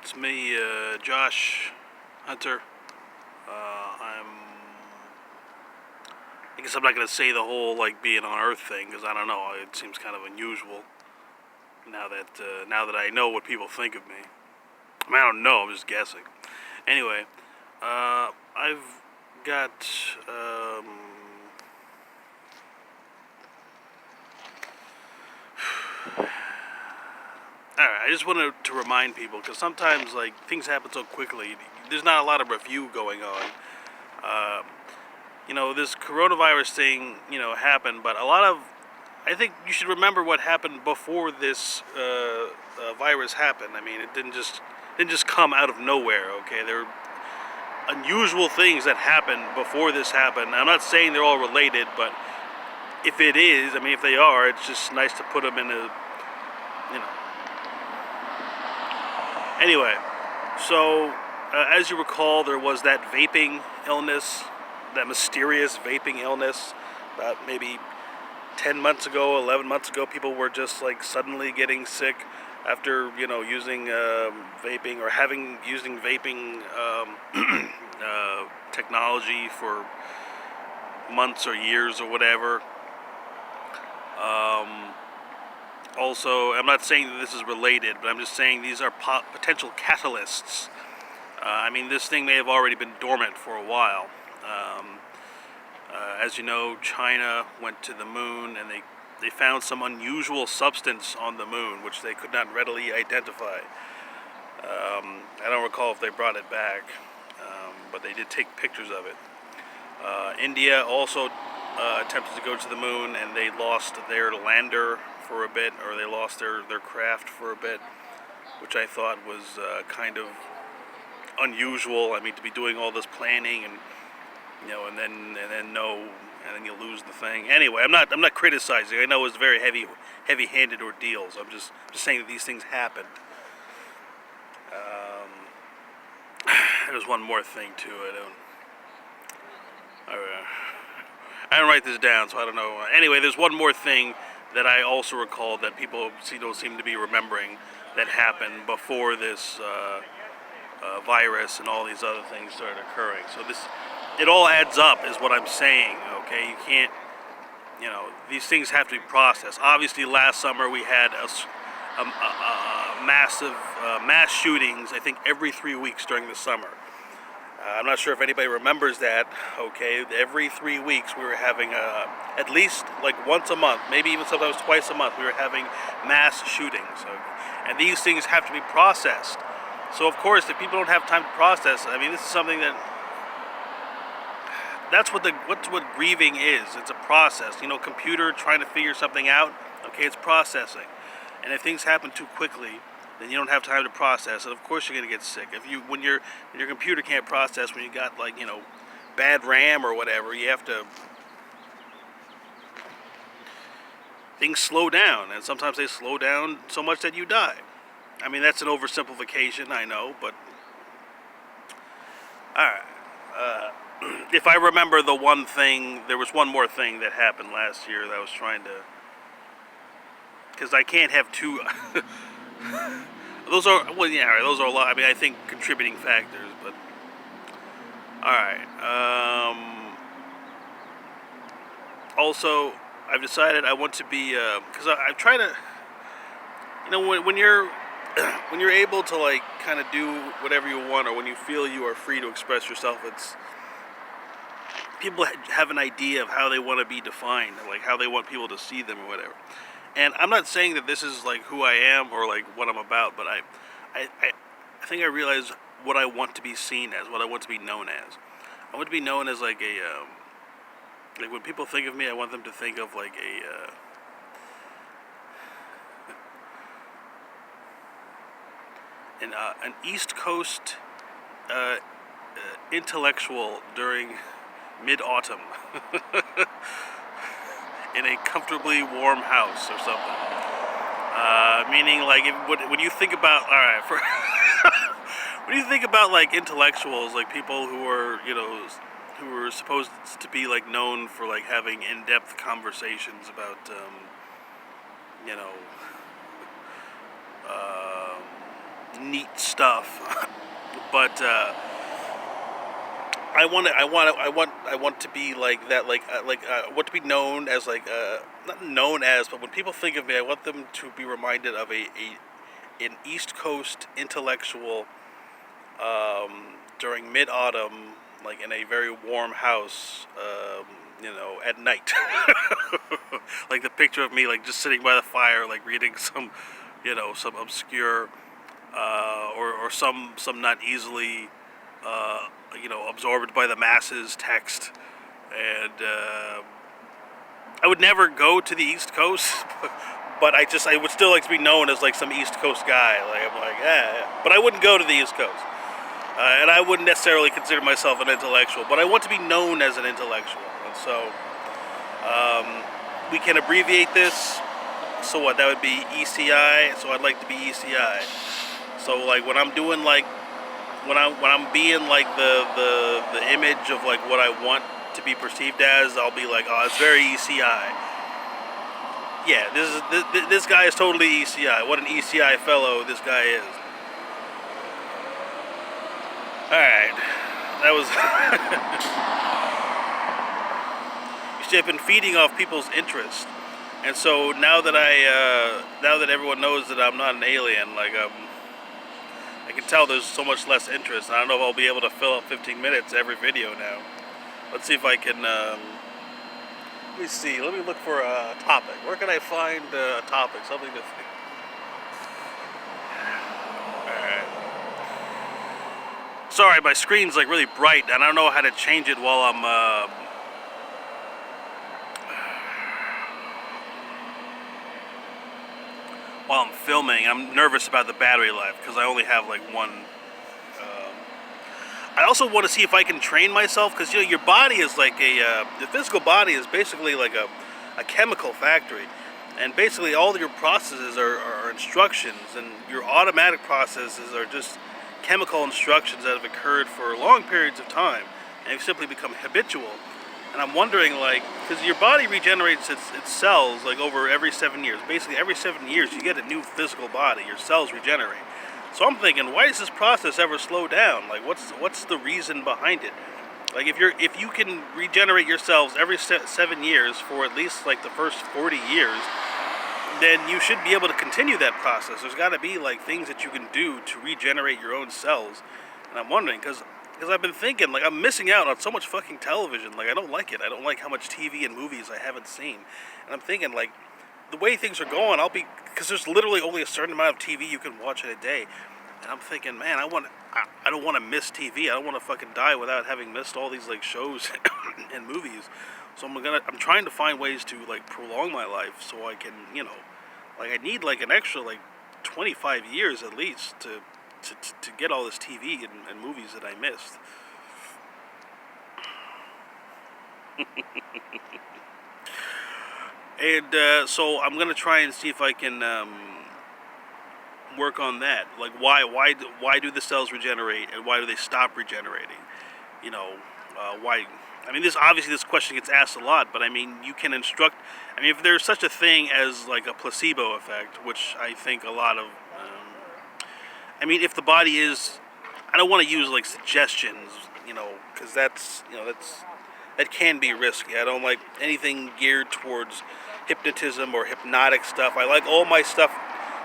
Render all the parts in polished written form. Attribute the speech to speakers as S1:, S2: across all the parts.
S1: It's me, Josh Hunter. I guess I'm not gonna say the whole being on Earth thing because I don't know. It seems kind of unusual now that I know what people think of me. I mean, I don't know. I'm just guessing. Anyway, I've got Alright, I just wanted to remind people because sometimes things happen so quickly. There's not a lot of review going on. This coronavirus thing, happened, but I think you should remember what happened before this virus happened. I mean, it didn't just come out of nowhere. Okay, there were unusual things that happened before this happened. I'm not saying they're all related, but if it is, I mean, if they are, it's just nice to put them in a, you know. Anyway, so as you recall, there was that vaping illness, that mysterious vaping illness, about maybe 10 months ago, 11 months ago. People were just suddenly getting sick after using vaping or using vaping technology for months or years or whatever. Also, I'm not saying that this is related, but I'm just saying these are potential catalysts. I mean, this thing may have already been dormant for a while. As you know, China went to the moon and they found some unusual substance on the moon which they could not readily identify. I don't recall if they brought it back, but they did take pictures of it. India also attempted to go to the moon and they lost their lander for a bit, or they lost their craft for a bit, which I thought was kind of unusual. I mean, to be doing all this planning and and then you lose the thing. Anyway, I'm not criticizing. I know it's very heavy-handed ordeals. I'm just saying that these things happened. There's one more thing too. I didn't write this down, so I don't know. Anyway, there's one more thing that I also recall that people don't seem to be remembering that happened before this virus and all these other things started occurring. So it all adds up, is what I'm saying. Okay, you can't, these things have to be processed. Obviously, last summer we had a massive mass shootings. I think every 3 weeks during the summer. I'm not sure if anybody remembers that. Okay, every 3 weeks we were having at least once a month, maybe even sometimes twice a month, we were having mass shootings. And these things have to be processed. So of course, if people don't have time to process, I mean, this is something that's what grieving is. It's a process. Computer trying to figure something out. Okay, it's processing. And if things happen too quickly, then you don't have time to process, and of course you're gonna get sick. When your computer can't process, when you got bad RAM or whatever, you have to. Things slow down, and sometimes they slow down so much that you die. I mean, that's an oversimplification, I know, but all right. If I remember the one thing, there was one more thing that happened last year that I was trying to, because I can't have two. Those are those are a lot. I mean, I think contributing factors, but all right. Also, I've decided I want to be because I try to, when you're when you're able to kind of do whatever you want, or when you feel you are free to express yourself, it's people have an idea of how they want to be defined, how they want people to see them or whatever. And I'm not saying that this is who I am or what I'm about, but I think I realize what I want to be seen as, what I want to be known as. I want to be known as when people think of me, I want them to think of an East Coast intellectual during mid-autumn. In a comfortably warm house or something. Meaning, when you think about, all right, when you think about intellectuals, people who are, who are supposed to be known for having in-depth conversations about, neat stuff. But I want to be like that, I want to be known as not known as, but when people think of me, I want them to be reminded of an East Coast intellectual during mid-autumn, like in a very warm house, at night. Like the picture of me, like just sitting by the fire, like reading some, some obscure, or some not easily, absorbed by the masses text. And I would never go to the East Coast, but I would still like to be known as like some East Coast guy. Like I'm like, yeah. But I wouldn't go to the East Coast. And I wouldn't necessarily consider myself an intellectual, but I want to be known as an intellectual. And so we can abbreviate this. So what? That would be ECI. So I'd like to be ECI. So like when I'm doing like when I'm being like the image of like what I want to be perceived as, I'll be like, oh, it's very ECI. Yeah, this guy is totally ECI. What an ECI fellow this guy is. Alright, that was... You see, I've been feeding off people's interest. And so now that now that everyone knows that I'm not an alien, like, I can tell there's so much less interest. I don't know if I'll be able to fill up 15 minutes every video now. Let's see if I can, let me see, let me look for a topic. Where can I find a topic, something to think? Alright. Sorry, my screen's like really bright, and I don't know how to change it while I'm filming. I'm nervous about the battery life because I only have like one. I also want to see if I can train myself, because your body is like the physical body is basically like a chemical factory, and basically all your processes are instructions, and your automatic processes are just chemical instructions that have occurred for long periods of time, and have simply become habitual. And I'm wondering, like, because your body regenerates its cells like over every 7 years. Basically, every 7 years you get a new physical body. Your cells regenerate. So I'm thinking, why does this process ever slow down? Like, what's the reason behind it? Like, if you can regenerate your cells every 7 years for at least like the first 40 years, then you should be able to continue that process. There's got to be like things that you can do to regenerate your own cells. And I'm wondering, because I've been thinking, like, I'm missing out on so much fucking television. Like, I don't like it. I don't like how much TV and movies I haven't seen. And I'm thinking, like, the way things are going, because there's literally only a certain amount of TV you can watch in a day. And I'm thinking, man, I don't want to miss TV. I don't want to fucking die without having missed all these, like, shows and movies. So I'm trying to find ways to, like, prolong my life so I can, like, I need, like, an extra, like, 25 years at least to get all this TV and movies that I missed. And so I'm gonna try and see if I can work on that. Like, why do the cells regenerate, and why do they stop regenerating? Why? I mean, this question gets asked a lot, but I mean, you can instruct. I mean, if there's such a thing as like a placebo effect, which I think a lot of. I mean, if the body is, I don't want to use like suggestions, because that can be risky. I don't like anything geared towards hypnotism or hypnotic stuff. I like all my stuff,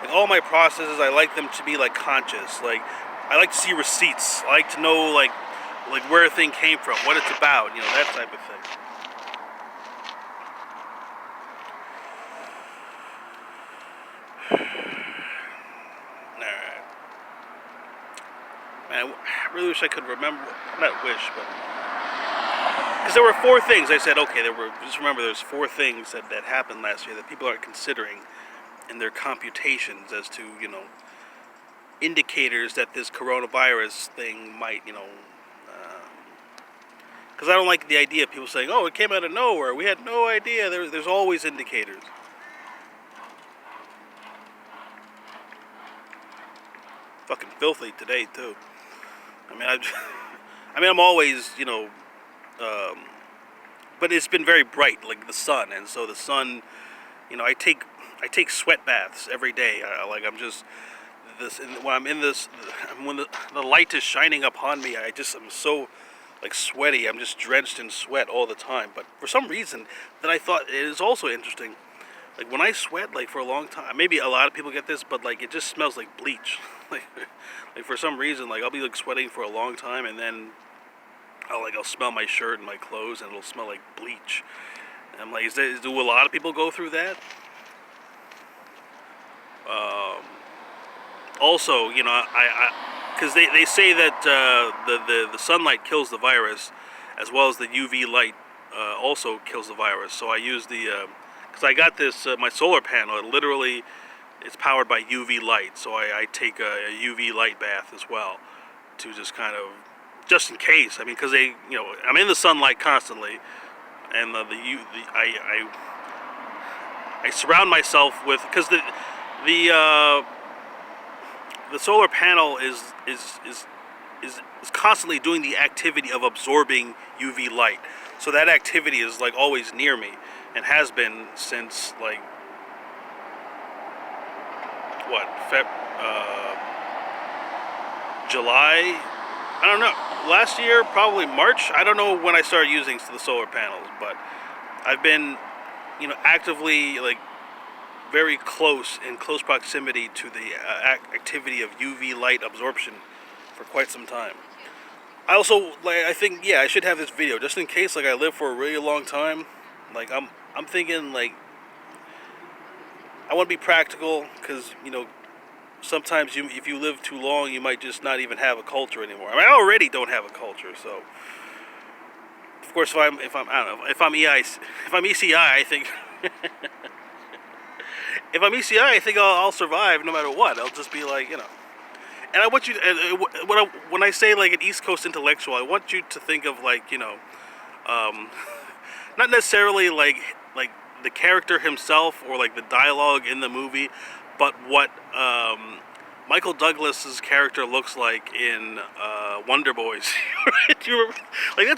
S1: like all my processes, I like them to be like conscious. Like, I like to see receipts. I like to know like where a thing came from, what it's about, that type of thing. Man, I really wish I could remember. Not wish, but because there were 4 things. I said, okay, just remember there's 4 things that happened last year that people aren't considering in their computations as to, indicators that this coronavirus thing might, because I don't like the idea of people saying, oh, it came out of nowhere, we had no idea. There's always indicators. Fucking filthy today too. I mean, I'm always, but it's been very bright, like the sun, and so the sun, I take sweat baths every day. when I'm in this, when the light is shining upon me, I'm so like sweaty. I'm just drenched in sweat all the time. But for some reason, that I thought it is also interesting. Like when I sweat, like for a long time, maybe a lot of people get this, but like it just smells like bleach. like for some reason, like I'll be like sweating for a long time, and then I'll smell my shirt and my clothes, and it'll smell like bleach. And I'm like, do a lot of people go through that? Also, you know, because they say that the sunlight kills the virus, as well as the UV light also kills the virus. So I use because I got this my solar panel. It literally is powered by UV light. So I take a UV light bath as well, to just kind of, just in case. I mean, because I'm in the sunlight constantly, and I surround myself with, because the solar panel is constantly doing the activity of absorbing UV light. So that activity is like always near me, and has been since like what, July? I don't know. Last year, probably March. I don't know when I started using the solar panels, but I've been, actively like very in close proximity to the activity of UV light absorption for quite some time. I also, I think, I should have this video just in case, like, I live for a really long time. Like, I'm thinking, like, I want to be practical, because sometimes if you live too long, you might just not even have a culture anymore. I mean, I already don't have a culture, so of course if I'm I don't know, if I'm ECI, I think. If I'm ECI, I think I'll survive no matter what. I'll just be like, And I want you to, when I say like an East Coast intellectual, I want you to think of like, not necessarily like the character himself or like the dialogue in the movie, but what Michael Douglas's character looks like in Wonder Boys. Do you remember? Like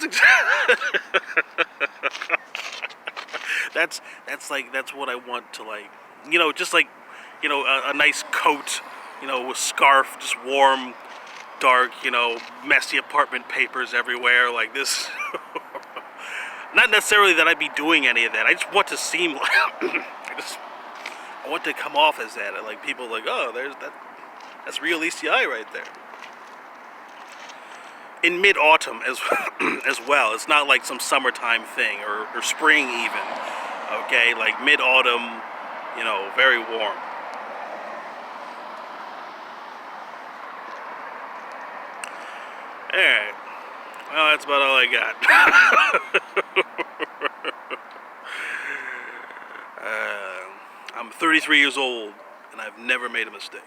S1: that's what I want to, like, just like, a nice coat, with scarf, just warm, dark, messy apartment papers everywhere, like this. Not necessarily that I'd be doing any of that. I just want to seem like, I want to come off as that. Like people like, oh, that's real ECI right there. In mid-autumn as as well. It's not like some summertime thing or spring even. Okay, like mid-autumn, very warm. Alright. Well, that's about all I got. I'm 33 years old, and I've never made a mistake.